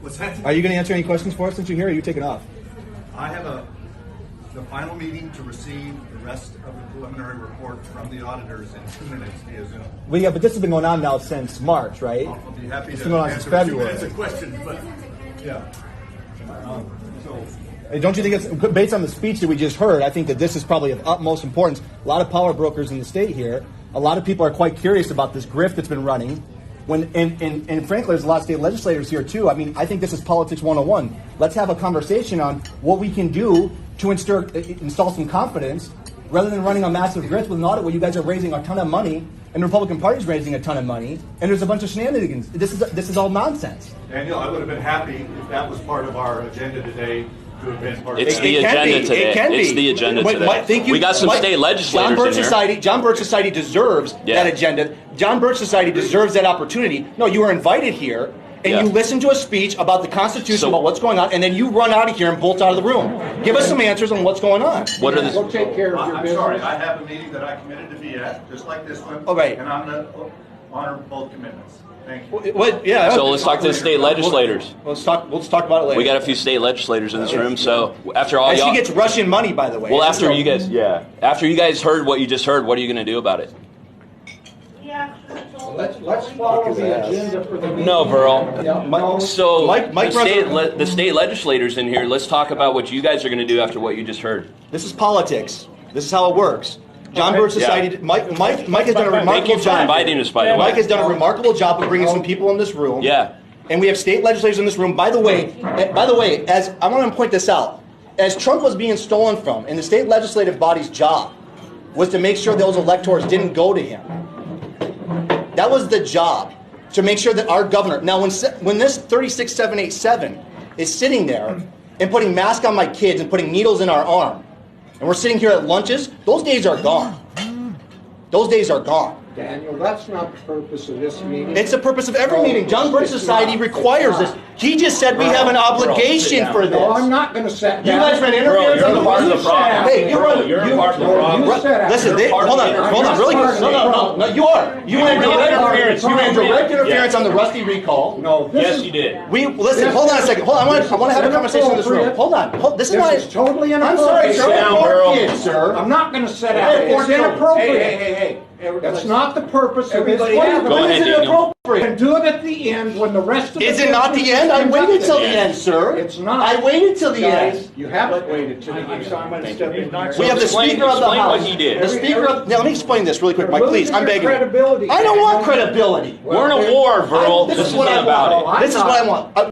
What's that? Are you going to answer any questions for us since you're here, or are you taking off? I have the final meeting to receive the rest of the preliminary report from the auditors in 2 minutes via Zoom. Well, yeah, but this has been going on now since March, right? I'll be happy It's to been going on answer since 2 February. minutes of questions, but yeah. So Hey, don't you think it's, based on the speech that we just heard, I think that this is probably of utmost importance. A lot of power brokers in the state here. A lot of people are quite curious about this grift that's been running. And frankly, there's a lot of state legislators here too. I mean, I think this is politics 101. Let's have a conversation on what we can do to install some confidence rather than running a massive grift with an audit where you guys are raising a ton of money and the Republican Party's raising a ton of money and there's a bunch of shenanigans. This is all nonsense. Daniel, I would have been happy if that was part of our agenda today. It's the agenda today. It's the agenda today. We got some state legislators in here. John Birch Society deserves that agenda. John Birch Society deserves that opportunity. No, you are invited here, and you listen to a speech about the Constitution, about what's going on, and then you run out of here and bolt out of the room. Give us some answers on what's going on. What are the? Go take care of your I'm business. sorry, I have a meeting that I committed to be at, just like this one. All right. And I'm going to honor both commitments. Thank you. So let's talk to the state legislators. Let's talk about it later. We got a few state legislators in this room, so after all, and y'all. she gets Russian money, by the way. Well, after you guys heard what you just heard, what are you going to do about it? Let's follow the agenda for the meeting. No, Burl. No. So Mike the state legislators in here. Let's talk about what you guys are going to do after what you just heard. This is politics. This is how it works. John Birch Society. Mike has done a remarkable Thank you for job. inviting us, by the way. Mike has done a remarkable job of bringing some people in this room. Yeah. And we have state legislators in this room. By the way, as I want to point this out, as Trump was being stolen from, and the state legislative body's job was to make sure those electors didn't go to him. That was the job, to make sure that our governor. Now, when this 36787 is sitting there and putting masks on my kids and putting needles in our arm, and we're sitting here at lunches, those days are gone. Those days are gone. Daniel, that's not the purpose of this meeting. It's the purpose of every meeting. John Birch Society requires this. He just said we have an obligation for this. No, I'm not going to sit You down. guys ran interference on the part of the problem. Hey, you're part of the problem. You sit down. Listen, hold on, really quick. No, you are. You ran direct interference. You ran direct interference on the Rusty recall. No, Yes, you did. Listen, hold on a second. Hold on, I want to have a conversation in this room. Hold on. This is why. This is totally I'm sorry, inappropriate. sir. Four kids, sir. I'm not going to sit down. It's inappropriate. Hey. That's not the purpose of this Go ahead, Daniel. And do it at the end when the rest of the Is it not the end? I waited till the end, sir. It's not. I waited till the end. You haven't waited till the end. We have the Speaker of the Explain House. what he did. The Speaker of. Now, let me explain this really quick, Mike. Please, I'm begging you. Credibility. I don't want credibility. We're in a war, Burl. This This is is what I not about want. it. This is what I want.